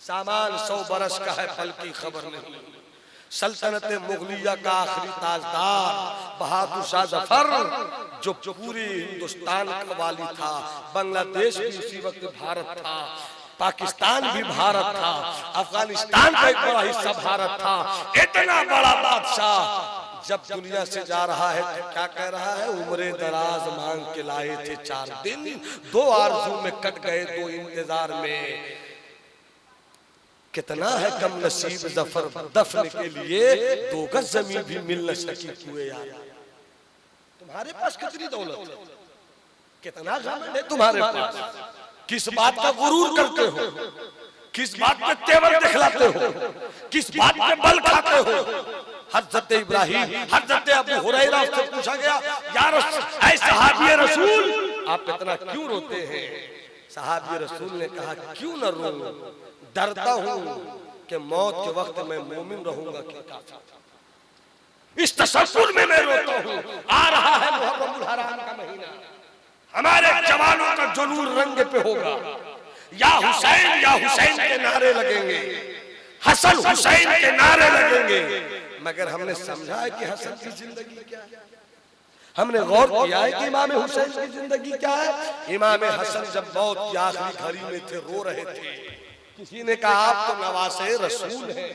सामान 100 बरस का है, फल की खबर नहीं। सल्तनत मुगलिया का आखिरी ताजदार बहादुर शाह जफर, जो पूरे हिंदुस्तान का वाली था। बांग्लादेश भी उसी वक्त भारत था, पाकिस्तान भी भारत था, अफगानिस्तान का एक बड़ा हिस्सा भारत था। इतना बड़ा बादशाह जब दुनिया से जा रहा है तो क्या कह रहा है? उम्रे दराज मांग के लाए थे 4 दिन, 2 आरज़ू में कट गए 2 इंतजार में। कितना है कम नसीब जफर दफन के लिए 2 गज जमीन भी मिल न सकी हुए यार। तुम्हारे पास कितनी दौलत, कितना घमंड है तुम्हारे पास, किस बात का गुरूर करते हो, किस बात पे तेवर दिखलाते हो, किस बात पे बल खाते हो। हज़रत इब्राहिम, हज़रत अबू हुरैरा से पूछा गया, या ऐ सहाबी रसूल आप इतना क्यों रोते हैं? सहाबी रसूल ने कहा, क्यों न रोऊं, डरता हूं कि मौत के वक्त मैं मोमिन रहूंगा कि काफिर। इस तसव्वुर में मैं रोता हूं। आ रहा है मुहर्रमुल हराम का महीना, हमारे जवानों का जुनून रंग पे होगा। या हुसैन के नारे लगेंगे, हसन हुसैन के नारे लगेंगे। मगर हमने समझा है कि हसन की जिंदगी क्या है, हमने गौर किया है कि इमाम हुसैन की जिंदगी क्या है। इमाम हसन जब मौत की आखिरी घड़ी में थे, रो रहे थे। किसी ने कहा आप तो नवासे रसूल हैं,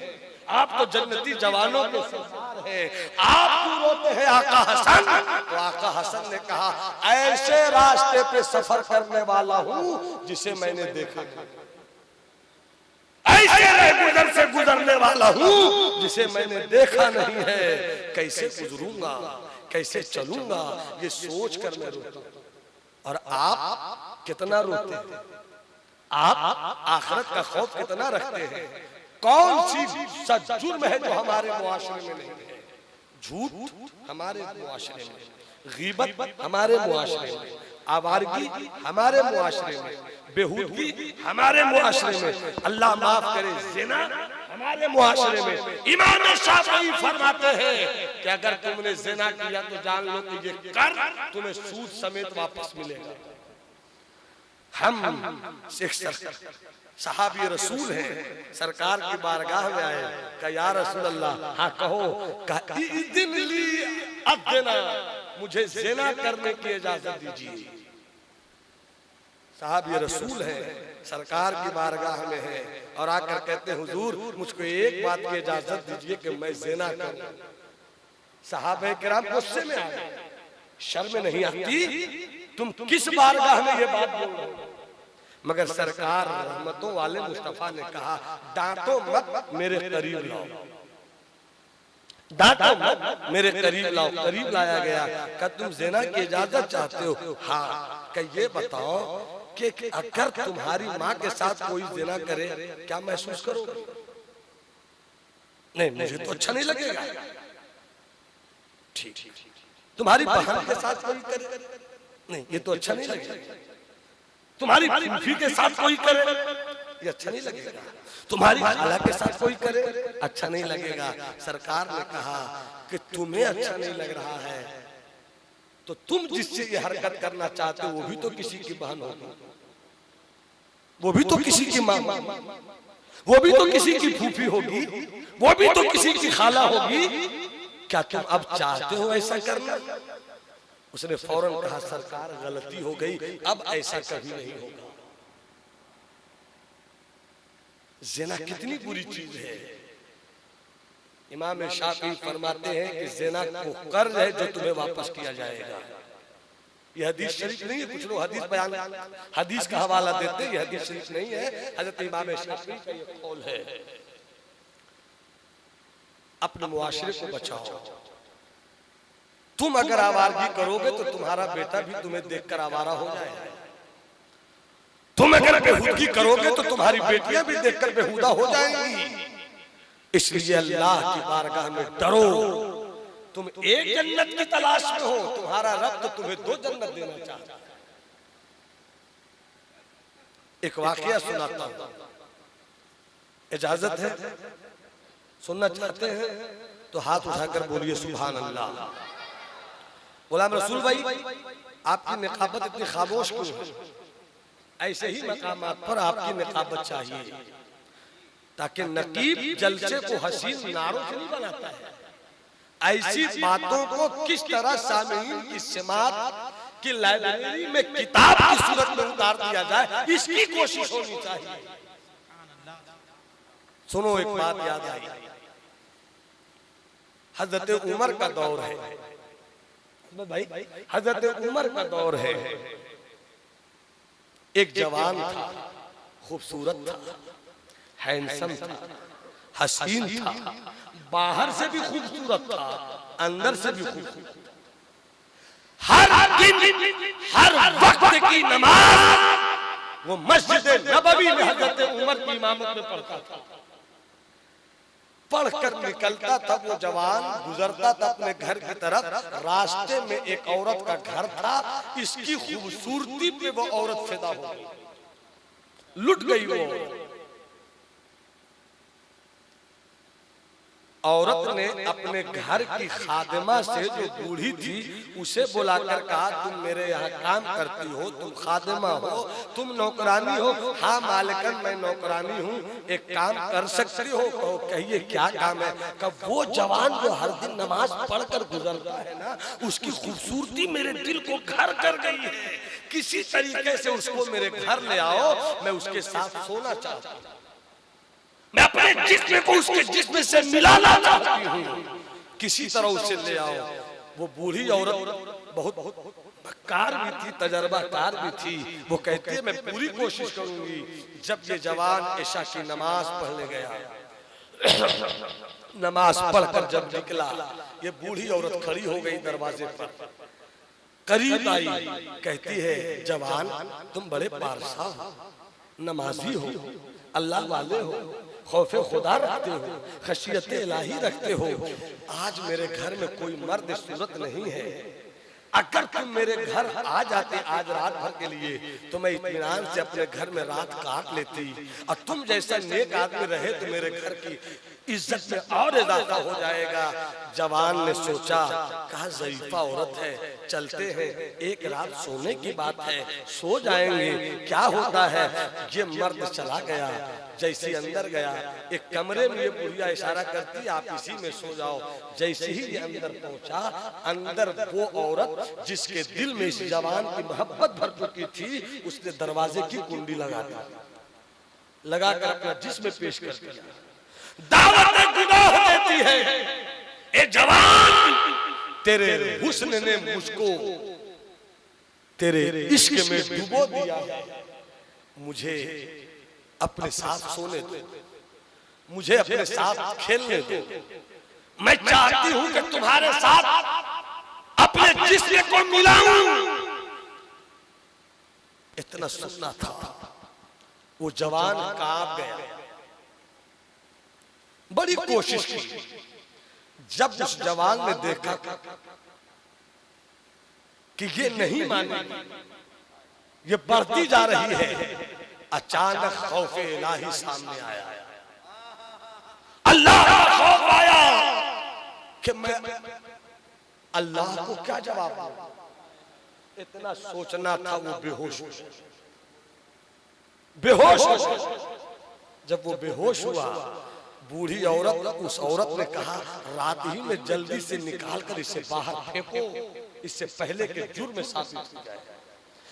आप तो जन्नती जवानों के सरदार हैं, आप क्यों रोते हैं आका हसन? तो आका हसन ने कहा, ऐसे रास्ते पे सफर करने वाला हूं जिसे मैंने देखा, ऐसे गुजर से गुजरने वाला हूं जिसे मैंने देखा नहीं है। कैसे गुजरूंगा, कैसे चलूंगा, ये सोच कर मैं रोता हूं। और आप कितना रोते हैं, आप आखिरत का खौफ कितना रखते हैं? कौन सी जुर्म है जो हमारे मुआशरे में नहीं है? झूठ हमारे मुआशरे में, गीबत हमारे मुआशरे में, आवारगी हमारे मुआशरे में, बेहूदगी हमारे मुआशरे में, अल्लाह माफ करे ज़िना हमारे मुआशरे में। इमाम शाफी फरमाते हैं कि अगर तुमने ज़िना किया तो जान लो कि ये कर तुम्हें सूद समेत वापस मिलेगा। हम सहाबी रसूल हैं, सरकार की बारगाह में आए, कहा या रसूल अल्लाह, हाँ कहो, कहा इज़्न ली अज़्ना, मुझे ज़िना करने की इजाजत दीजिए। सहाबी रसूल है, सरकार की बारगाह में है और आकर कहते हैं हुजूर मुझको एक बात की इजाजत दीजिए कि मैं ज़िना करूं। सहाबे किराम गुस्से में आ गए, शर्म नहीं आती, तुम किस बारगाह में ये बात बोल रहे हो? मगर सरकार रहमतों वाले मुस्तफा ने कहा, डांटो मत, मेरे करीब लाओ, डांटो मत, मेरे करीब लाओ। करीब लाया गया, क्या तुम ज़िना की इजाजत चाहते हो? हाँ। क्या ये बताओ कि अगर तुम्हारी माँ के साथ कोई ज़िना करे क्या महसूस करोगे? नहीं, मुझे तो अच्छा नहीं लगेगा। ठीक, तुम्हारी बहन के साथ कोई करे, नहीं ये तो अच्छा नहीं लगेगा। तुम्हारी फूफी के साथ कोई करे, ये अच्छा नहीं लगेगा। तुम्हारी खाला के साथ कोई करे, अच्छा नहीं लगेगा। सरकार ने कहा कि तुम्हें अच्छा नहीं लग रहा है तो तुम जिससे ये हरकत करना चाहते हो वो भी तो किसी की बहन होगी, वो भी तो किसी की माँ, वो भी तो किसी की फूफी होगी, वो भी तो किसी की खाला होगी। क्या तुम अब चाहते हो ऐसा करना? उसने फौरन कहा, सरकार गलती हो गई, अब ऐसा कभी नहीं होगा। ज़िना कितनी बुरी चीज है। इमाम शाफी फरमाते हैं कि ज़िना को कर्ज है जो तुम्हें वापस किया जाएगा। यह हदीस शरीफ नहीं है, कुछ लोग हदीस बयान हदीस का हवाला देते हैं, यह हदीस शरीफ नहीं है, हज़रत इमाम शाफी का यह कौल है। अपने मुआशरे को बचाओ। तुम अगर आवारगी करोगे तो तुम्हारा बेटा भी तुम्हें देखकर आवारा हो जाएगा। तुम अगर बेहूदगी करोगे तो तुम्हारी बेटियां भी देखकर बेहुदा हो जाएंगी। इसलिए अल्लाह की बारगाह में डरो। तुम एक जन्नत की तलाश में हो, तुम्हारा रब तो तुम्हें 2 जन्नत देना चाहता है। एक वाकया सुनाता हूं, इजाजत है? सुनना चाहते हैं तो हाथ उठाकर बोलिए सुभान अल्लाह। गुलाम रसूल भाई, आपकी निकाबत इतनी खामोश क्यों है? ऐसे ही मकामात पर आपकी निकाबत चाहिए। ताकि नकीब जलसे को हसीन नारों से नहीं बनाता है। ऐसी बातों को किस तरह सामईन की समात की लाइब्रेरी में किताब की सूरत में उतार दिया जाए, इसकी कोशिश होनी चाहिए। सुनो, एक बात याद आई, हजरत उमर का दौर है भाई, हजरत उमर का दौर है। एक जवान था, खूबसूरत था, हैंडसम था, हसीन था, बाहर से भी खूबसूरत था, अंदर से भी खूबसूरत। हर दिन हर वक्त की नमाज वो मस्जिद नबवी में हजरत उमर की इमामत में पढ़ता था। पढ़कर निकलता था वो जवान, गुजरता था अपने घर की तरफ, रास्ते में एक औरत का घर था। इसकी खूबसूरती पे वो औरत फिदा हो गई, लुट गई वो औरत ने अपने घर की खादिमा से, जो बूढ़ी थी, उसे बुलाकर कहा, तुम मेरे यहाँ काम करती हो, तुम खादिमा हो, तुम नौकरानी हो? हाँ मालिकन, मैं नौकरानी हूँ, एक काम कर सकती हो? कहो, कहिए क्या काम है? कब वो जवान जो हर दिन नमाज पढ़कर गुजरता है ना, उसकी खूबसूरती मेरे दिल को घर कर गई है, किसी तरीके से उसको मेरे घर ले आओ, मैं उसके साथ सोना चाहता हूँ, मैं अपने जिस्म को उसके जिस्म से मिलाना चाहती हूँ, किसी तरह उसे ले आओ। वो बूढ़ी औरत बहुत कार भी थी, तजर्बाकार भी थी। वो कहती है, मैं पूरी कोशिश करूंगी। जब ये जवान इशा की नमाज पढ़ने गया, नमाज पढ़कर जब निकला, ये बूढ़ी औरत खड़ी हो गई दरवाजे पर, करीब आई, कहती है, जवान तुम बड़े पारसा हो, नमाजी हो, अल्लाह वाले हो, खौफे खुदा रखते हो, खशियत इलाही रखते हो, आज मेरे घर में कोई मर्द सूरत नहीं है, अगर तुम मेरे घर आ जाते आज रात भर के लिए, तो मैं इत्मीनान से अपने घर में रात काट लेती, और तुम जैसा नेक आदमी रहे तो मेरे घर की इज्जत में और इजाफा हो जाएगा। जवान ने सोचा, कहा ज़ईफा औरत है, चलते हैं, एक रात सोने की बात है, सो जाएंगे, क्या होता है। ये मर्द चला गया, जैसे अंदर गया, एक कमरे में ये बुढ़िया इशारा करती, आप इसी में सो जाओ। जैसे ही ये अंदर पहुंचा, अंदर वो औरत जिसके दिल में इस जवान की मोहब्बत भर चुकी थी, उसने दरवाजे की कुंडी लगाकर अपना जिस्म पेश कर दिया, दावत गुनाह देती है, ए जवान तेरे हुस्न ने मुझको तेरे इश्क में डुबो दिया है, मुझे अपने साथ सोने दो, मुझे अपने साथ खेलने दो, मैं चाहती हूं कि तुम्हारे साथ अपने जिस्म को मिलाऊं। इतना सुनना था, वो जवान कांप गया, बड़ी कोशिश की। जब उस जवान ने देखा कि ये नहीं मानेगी, ये बढ़ती जा रही है, अचानक खौफ इलाही सामने आया, अल्लाह का खौफ आया कि मैं अल्लाह को क्या जवाब दूं। इतना सोचना था, वो बेहोश हो। जब वो बेहोश हुआ, बूढ़ी औरत, उस औरत ने कहा, रात ही में जल्दी से निकाल कर इसे बाहर फेंको, इससे पहले कि जुर्म साबित हो जाए,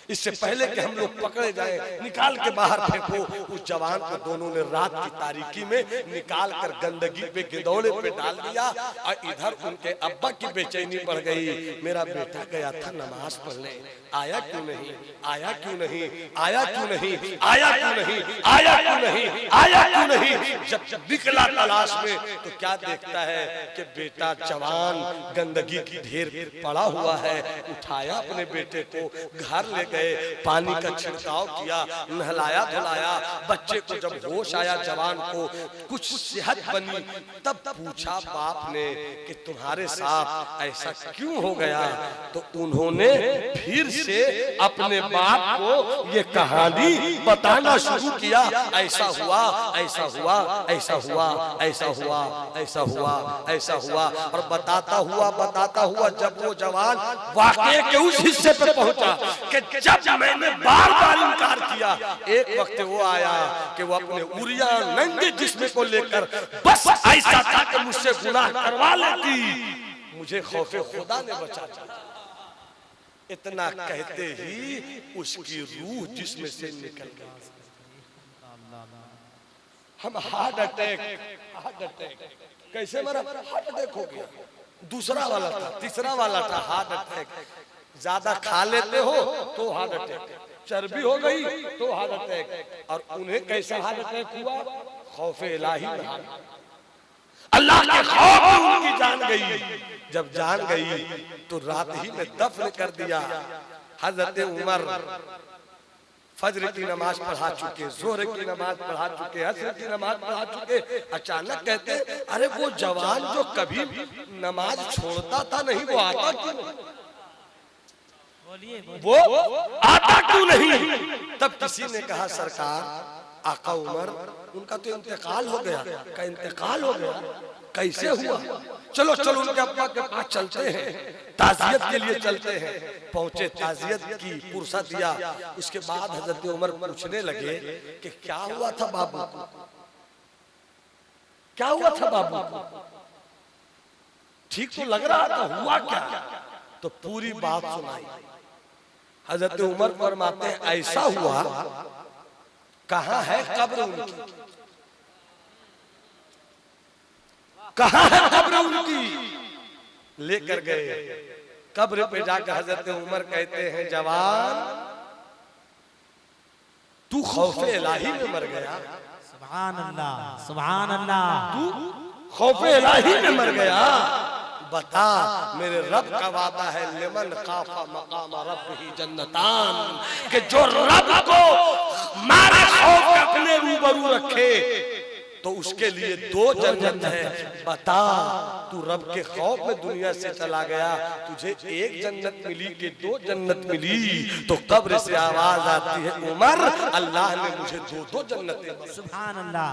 इससे पहले कि हम लोग पकड़े जाएं, निकाल के बाहर फेंको। उस जवान को दोनों ने रात की तारीकी में निकाल कर गंदगी पे, गिदौले पे डाल दिया, और इधर उनके अब्बा की बेचैनी बढ़ गई। मेरा बेटा गया था नमाज पढ़ने, आया क्यों नहीं, आया क्यों नहीं, आया क्यों नहीं, आया क्यों नहीं, आया क्यों नहीं, आया क्यों नहीं। जब निकला तलाश में, तो क्या देखता है कि बेटा जवान गंदगी की ढेर पड़ा हुआ है। उठाया अपने बेटे को, घर ले गए, पानी का छिड़काव किया, नहलाया धुलाया। बच्चे को जब होश आया, जवान को कुछ सेहत बनी, तब पूछा बाप ने कि तुम्हारे साथ ऐसा क्यों हो गया। तो उन्होंने फिर से अपने बाप को ये कहानी बताना शुरू किया, ऐसा हुआ, ऐसा हुआ, ऐसा हुआ, ऐसा हुआ, ऐसा हुआ, ऐसा हुआ। और बताता हुआ जब वो जवान वाकये के उस हिस्से पे पहुंचा कि जब मैंने बार बार इनकार किया, एक वक्त वो आया कि वो अपने उरिया नंगे जिस्म को लेकर बस ऐसा था कि मुझसे गुनाह करवा लेती, मुझे खौफे खुदा ने बचा दिया। इतना कहते ही उसकी रूह जिस्म से निकल गई। हम हार्ट अटैक कैसे मरा? हार्ट अटैक हो गया। दूसरा वाला था, तीसरा वाला था हार्ट अटैक। ज्यादा खा लेते हो तो हार्ट अटैक, चर्बी हो गई तो हार्ट अटैक। और उन्हें कैसा हार्ट अटैक हुआ? खौफे इलाही में, अल्लाह के खौफ में उनकी जान गई। जब जान गई तो रात ही में दफन कर दिया। हजरत उमर फजर की नमाज पढ़ा चुके, जोहर की नमाज पढ़ा चुके, असर की नमाज पढ़ा चुके। अचानक कहते, अरे वो जवान जो कभी नमाज छोड़ता था नहीं, वो आता क्यों नहीं? वो आता क्यों नहीं? तब किसी ने कहा, सरकार आका उमर उनका तो इंतकाल हो गया। का इंतकाल हो गया? कैसे हुआ? चलो चलो उनके अब्बा के पास चलते हैं, ताजियत के लिए चलते हैं। पहुंचे, ताजियत की पुरसा दिया। उसके बाद हजरत उमर पूछने लगे कि क्या हुआ था बाबू, क्या हुआ था बाबू? ठीक तो लग रहा था, हुआ क्या? तो पूरी बात सुनाई। हजरत उमर फरमाते हैं, ऐसा हुआ, कहाँ है कब्र उनकी, कहाँ है कब्र उनकी? लेकर गए कब्र पे जाकर हजरत उमर कहते हैं, जवान तू खौफे इलाही में मर गया। सुभान अल्लाह, सुभान अल्लाह। तू खौफे इलाही में मर गया। बता, मेरे रब का वादा है, लिमन खाफा मकाम रब्बिही जन्नतान, कि जो रब को मारे खौफ के अपने रूबरू रखे तो उसके लिए 2 जन्नत है। बता, तू रब के खौफ में दुनिया से चला गया, तुझे 1 जन्नत मिली कि 2 जन्नत मिली? तो कब्र से आवाज आती है, उमर अल्लाह ने मुझे 2-2 जन्नतें दी। सुभान अल्लाह।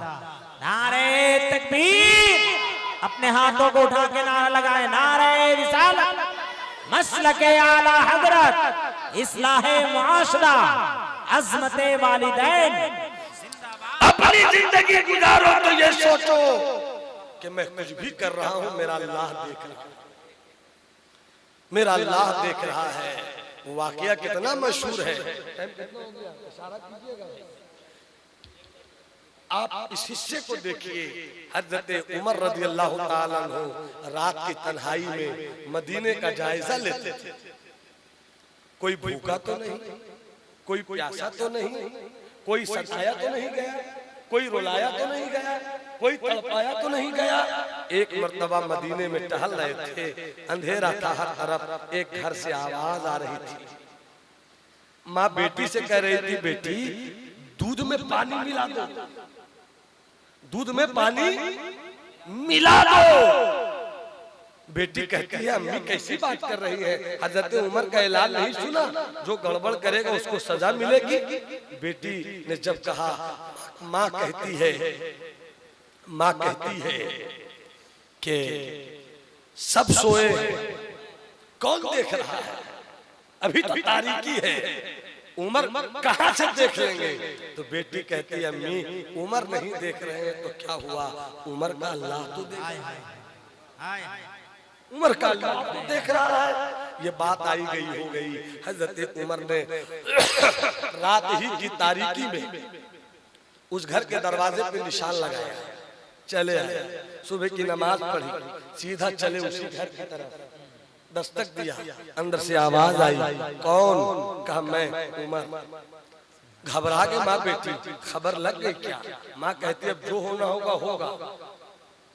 नारे तकबीर। अपने हाथों को उठा के नारा लगाए, नारे रिसालत, मसलके आला हजरत, इस्लाहे मुआशरा, अज़मते वालिदैन। अपनी जिंदगी गुजारो तो ये सोचो कि मैं कुछ भी कर रहा हूं, मेरा अल्लाह देख रहा है, मेरा अल्लाह देख रहा है। वो वाकया कितना मशहूर है। आप इस हिस्से को देखिए। हजरत उमर रज़ी अल्लाह ताला अन्हु रात की तन्हाई में मदीने का जायजा लेते थे। कोई भूखा तो नहीं, कोई प्यासा तो नहीं, कोई सताया तो नहीं गया, कोई रुलाया तो नहीं गया, कोई तड़पाया तो नहीं गया। एक मर्तबा मदीने में टहल रहे थे, अंधेरा था हर तरफ। एक घर से आवाज आ रही थी। माँ बेटी से कह रही थी, बेटी दूध में पानी मिला दो, दूध में पानी मिला दो। बेटी कहती है, अम्मी कैसी बात कर रही है? हजरत उमर का ऐलान नहीं सुना, जो गड़बड़ करेगा उसको सजा मिलेगी। बेटी ने जब कहा, माँ कहती है कि सब सोए, कौन देख रहा है? अभी तो तारीकी है, उमर कहाँ से देख लेंगे? तो बेटी कहती है, अम्मी उमर नहीं देख रहे हैं तो क्या हुआ? उमर का अल्लाह तो देख रहा है, उमर का अल्लाह तो देख रहा है। ये बात आई गई हो गई। हजरत उमर ने रात ही की तारीकी में उस घर के दरवाजे पे निशान लगाया, चले आए, सुबह की नमाज पढ़ी, सीधा चले उसी घर की तरफ। दस्तक दिया, अंदर से आवाज आई, कौन? कहा मैं उमर। घबरा के माँ बेटी, खबर लग गई क्या? माँ कहती अब जो होना होगा होगा।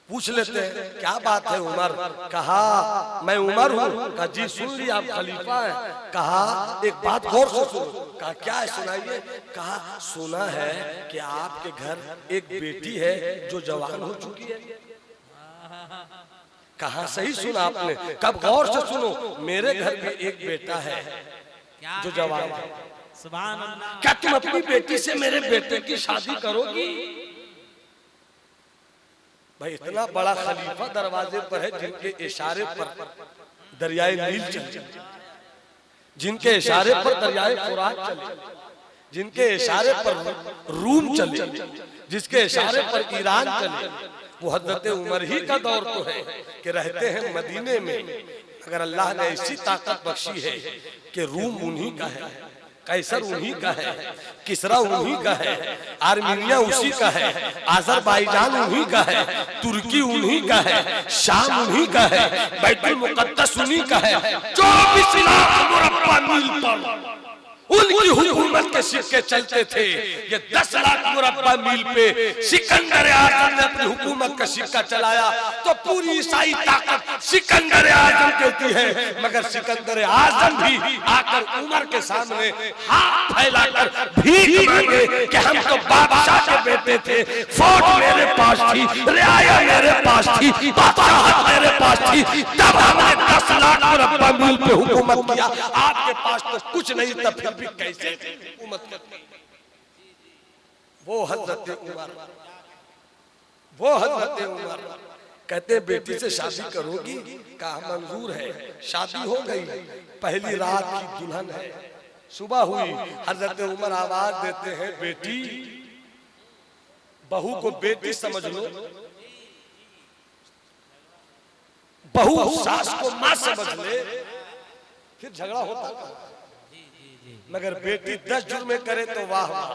पूछ लेते हैं, क्या बात है उमर? कहा मैं उमर हूँ। कहा जी सुन लिया, आप खलीफा हैं। कहा एक बात गौर से सुनो। कहा क्या है, सुनाइए। कहा सुना है कि आपके घर एक बेटी है जो जवान हो चुकी है। कहा सही सुना आपने? कब गौर से सुनो, मेरे घर में एक बेटा है जो जवान है। सुभान अल्लाह। क्या तुम अपनी बेटी से मेरे बेटे की शादी करोगी? भाई इतना बड़ा खलीफा दरवाजे पर है जिनके इशारे पर दरियाए नील चल जाए। जिनके इशारे पर दरियाए फुरात चले, जिनके इशारे पर रूम चले, जिसके इशारे पर ईरान चले, वो हजरत उमर ही का दौर तो है कि रहते हैं मदीने में। अगर अल्लाह ने ऐसी ताकत बख्शी है कि रूम उन्हीं का है, कैसर उन्हीं का है, किसरा उन्हीं का है, आर्मीनिया उसी का है, अजरबैजान उन्हीं का है, तुर्की उन्हीं का है, शाम उन्हीं का है, बैतुल मुकद्दस उन्हीं का है। 24 लाख मुरब्बा मील पर उनकी हुकूमत के सिक्के चलते थे। ये 10 लाख मुरब्बा मील पे सिकंदर आजम ने अपनी हुकूमत का सिक्का चलाया तो पूरी ईसाई ताकत सिकंदर आजम कहती है। मगर सिकंदर आजम भी आकर उमर के सामने हाथ फैलाकर भीख मांगे कि हम तो बादशाह के बेटे थे, फौज मेरे पास थी, रियाया मेरे पास थी, बादशाहत मेरे पास थी, तब हमने 10 लाख मुरब्बा मील पे हुकूमत किया। आपके पास तो कुछ नहीं था, फिर भी कैसे हुकूमत करती। वो हजरत उमर कहते हैं बेटी से शादी करोगी? कहा मंजूर है। शादी हो गई, पहली रात की दुल्हन है। सुबह हुई, हजरत उमर आवाज देते हैं बेटी। बहू को बेटी समझ लो, बहू सास को मां समझ ले, फिर झगड़ा होता। मगर बेटी 10 जुर्में करे तो वाह वाह,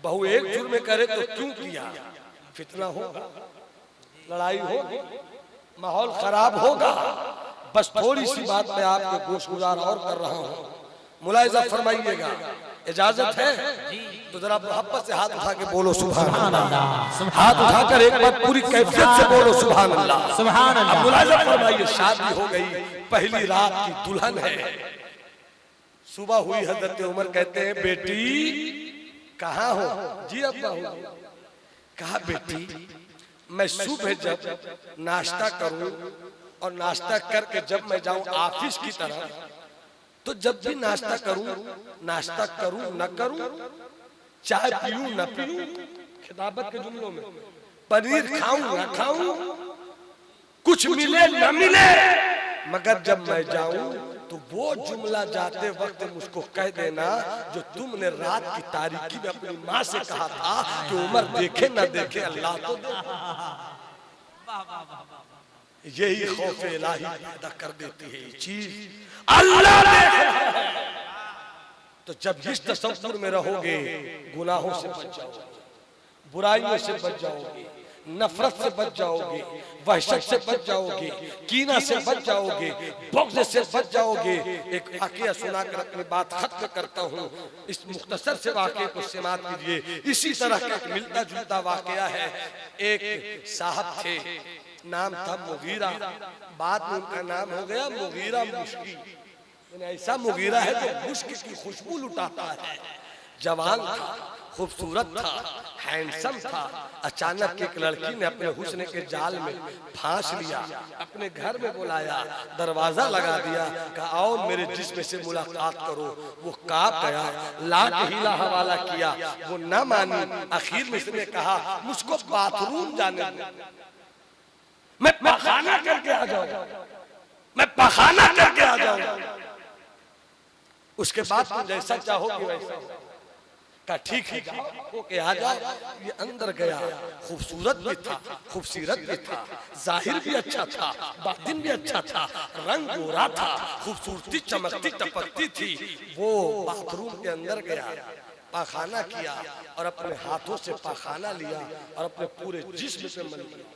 बहू 1 जुर्म करे तो क्यों किया? फितना होगा, लड़ाई होगी, माहौल खराब होगा। बस थोड़ी सी बात में आपके गोशगुजार और कर रहा हूँ, मुलाहिजा फरमाइएगा। इजाजत है तो जरा मोहब्बत से हाथ उठा के बोलो सुभान अल्लाह। हाथ उठाकर एक बार पूरी कैफियत से बोलो सुभान अल्लाह, सुभान अल्लाह। मुलाहिजा फरमाइए, शादी हो गई, पहली रात की दुल्हन है। सुबह हुई, हजरत उमर कहते हैं बेटी कहाँ हो? जी अब्बा हूँ। कहा बेटी मैं सुबह जब नाश्ता करूं और नाश्ता करके जब मैं जाऊं ऑफिस की तरफ, तो जब भी नाश्ता करूं न करूं, चाय पीऊं न पीऊं, खिताबत के जुमलों में पनीर खाऊं न खाऊं, कुछ मिले न मिले, मगर जब मैं जाऊं तो वो जुमला जाते वक्त मुझको कह देना जो तुमने रात की तारीकी में अपनी माँ से कहा था कि उमर देखे ना देखे अल्लाह तो दे। यही खौफ इलाही पैदा कर देती है ये चीज, अल्लाह देख रहा है। तो जब इस तसव्वुर में रहोगे गुनाहों से बच जाओगे, बुराइयों से बच जाओगे, नफरत से बच जाओगे, वहशत से बच जाओगे, कीना से बच जाओगे, बुग़्ज़ से बच जाओगे। एक वाक़या सुनाकर अपनी बात खत्म करता हूँ। इस मुख्तसर से वाक़े को समाअत कीजिए। इसी तरह का एक मिलता जुलता वाक़या है। एक साहब थे, नाम था मुगीरा, बाद में उनका नाम हो गया मुगीरा मुश्की। ऐसा मुगीरा है जो मुश्क की खुशबू लुटाता है। जवान था, खूबसूरत था, हैंडसम था। अचानक एक लड़की ने अपने हुस्न के जाल में फांस लिया, अपने घर में बुलाया, दरवाजा लगा दिया, कहा आओ मेरे जिस्म से मुलाकात करो। वो कांप गया, लाख हीला हवाला किया, वो न मानी। आखिर में इसने कहा मुझको बाथरूम जाने दो, मैं पखाना करके आ जाऊं, मैं पखाना करके आ जाऊं, उसके बाद तुम जैसा चाहोगे वैसा। कहा ठीक है ओके आ जाओ। ये अंदर गया, खूबसूरत भी था, खूबसूरत भी था, जाहिर भी अच्छा था, बातिन भी अच्छा था, रंग गोरा था, खूबसूरती चमकती टपकती थी। वो बाथरूम के अंदर गया, पाखाना किया और अपने हाथों से पाखाना लिया और अपने पूरे जिस्म पे मल लिया।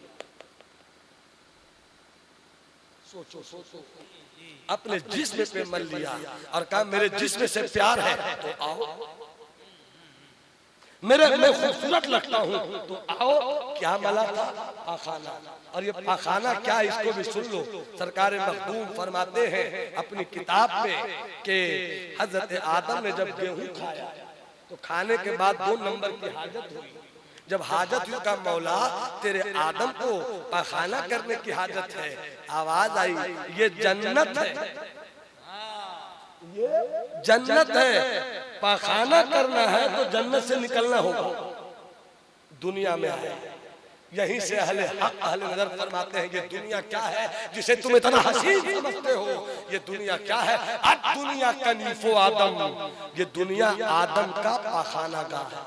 सोचो सोचो, अपने जिस्म पे मल लिया और कहा मेरे जिस्म से प्यार है तो आओ, मैं खूबसूरत लगता हूँ तो आओ। क्या मला था? पाखाना। और ये पाखाना क्या, इसको भी सुन लो। सरकार मखदूम फरमाते हैं अपनी किताब में कि हजरत आदम ने जब गेहूं खाया तो खाने के बाद 2 नंबर की हाजत हुई। जब हाजत हुई का मौला तेरे आदम को पाखाना करने की हाजत है। आवाज आई ये जन्नत है, ये जन्नत है, पाखाना करना है तो जन्नत से निकलना होगा। दुनिया में आए यहीं से अहले हक अहले नजर फरमाते हैं, ये दुनिया क्या है जिसे तुम इतना हसीन समझते हो? ये दुनिया क्या है? अब दुनिया कनीफो आदम, ये दुनिया आदम का पाखाना गाह है।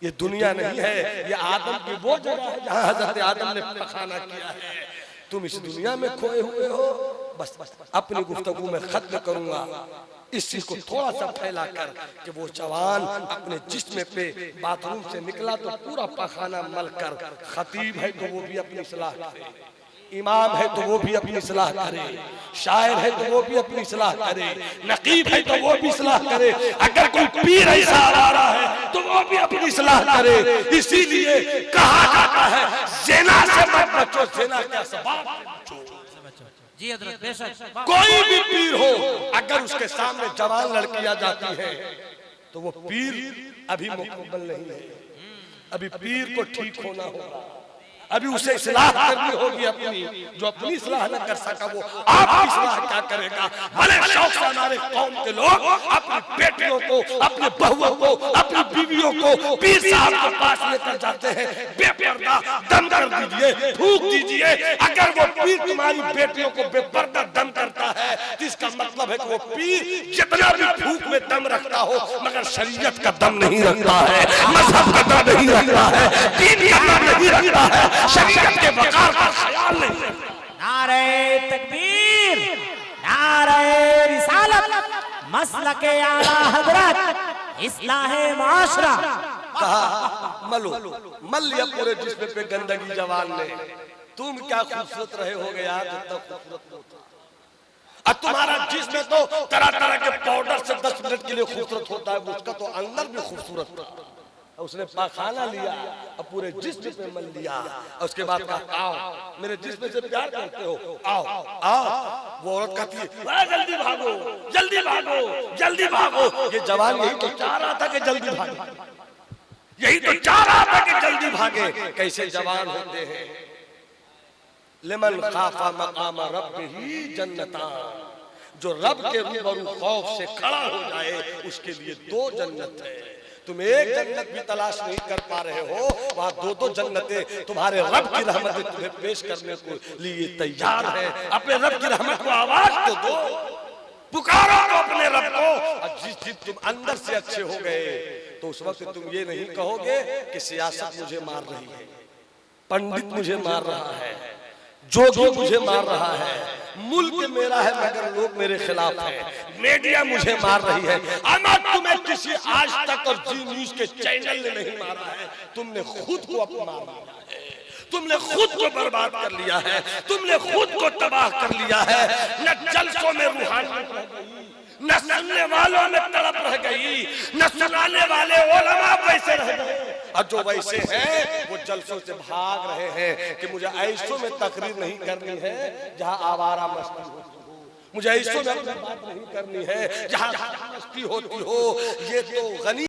ये दुनिया नहीं है, ये आदम की वो जगह है जहाँ हजरत आदम ने पाखाना किया है। तुम इस दुनिया में खोए हुए हो। बस अपनी गुफ्तगू में खत्म करूंगा इस चीज को थोड़ा सा फैला कर कि वो जवान अपने जिस्म पे बाथरूम से निकला तो पूरा पाखाना मल कर, खतीब है तो वो भी अपनी इस्लाह करे, इमाम है तो वो भी अपनी इस्लाह करे, शायर है तो वो भी अपनी इस्लाह करे, नकीब है तो वो भी इस्लाह करे, अगर कोई पीर ऐसा आ रहा है तो वो भी अपनी इस्लाह करे। इसीलिए कहा जाता है ज़िना से मत बचो, ज़िना का सबब जी हजरत बेशक। कोई भी पीर हो, अगर उसके सामने जवान लड़की आ जाती है तो वो पीर अभी मुकम्मल नहीं है, अभी पीर को ठीक होना होगा, अभी उसे इस्लाह करनी होगी अपनी। जो अपनी इस्लाह न कर सका वो आपकी इस्लाह क्या करेगा? बड़े शौक से हमारे कौम के लोग अपनी बेटियों को, अपने बहुओं को, अपनी बीवियों को पीर साहब के पास लेकर जाते हैं, बेपर्दा दम कर दीजिए, फूंक दीजिए। अगर वो पीर तुम्हारी बेटियों को बेपर्दा दम करता है तो इसका मतलब है कि वो पीर जितना भी फूंक में दम रखता हो मगर शरीयत का दम नहीं रखता है, मजहब का दम नहीं रखता है, दीन का दम नहीं रखता है, शरीयत के वकार का ख्याल नहीं। नारे तकबीर, नारे रिसालत, मसलके आला हजरत, इस्लाहे माशरा। कहा मलो मल लिया पूरे जिस्म पे गंदगी जवान ने। तुम क्या खूबसूरत रहे हो गया, जितना खूबसूरत होता। अब तुम्हारा जिस्म तो तरह तरह के पाउडर से 10 मिनट के लिए खूबसूरत होता है, उसका तो अंदर भी खूबसूरत था। उसने पाखाना लिया और पूरे जिस्म पे मल लिया और उसके बाद कहा आओ मेरे जिस्म से प्यार करते हो, आओ आओ। वो औरत कहती है जल्दी भागो जल्दी भागो जल्दी भागो। ये जवान यही तो चाह रहा था कि जल्दी भागे, यही तो चाह रहा था कि जल्दी भागे। कैसे जवान होते हैं। लिमन खाफा मकाम रब्बिही जन्नतान, जो रब के रूबरू खौफ से खड़ा हो जाए उसके लिए 2 जन्नत है। तुम एक जन्नत भी तलाश नहीं कर पा रहे हो, वहाँ 2-2 जन्नतें तुम्हारे रब की रहमत तुम्हें पेश करने को लिए तैयार है। अपने रब की रहमत को आवाज तो दो, पुकारो तो अपने रब को। और जिस दिन तुम अंदर से अच्छे हो गए तो उस वक्त तुम ये नहीं कहोगे कि सियासत मुझे मार रही है, पंडित मुझे मार रहा है, जोगी मुझे मार रहा है, मुल्क मेरा है मगर लोग मेरे खिलाफ हैं, मीडिया मुझे मार रही है। अमा तुम्हें किसी आज तक और जी न्यूज के चैनल ने नहीं मारा है, तुमने खुद को अपना लिया है, तुमने खुद को बर्बाद कर लिया है, तुमने खुद को तबाह कर लिया है। न जलसों में रूहानियत रह गई, न सुनने वालों में तड़प रह गई, न सुनाने वाले उलमा वैसे रह गए, और जो वैसे हैं वो जलसों से भाग रहे हैं कि मुझे ऐसों में तकरीर नहीं करनी है जहां आवारा मस्ती होती हो, मुझे ऐसों में अपनी बात नहीं करनी है जहां मस्ती होती हो। ये तो गनी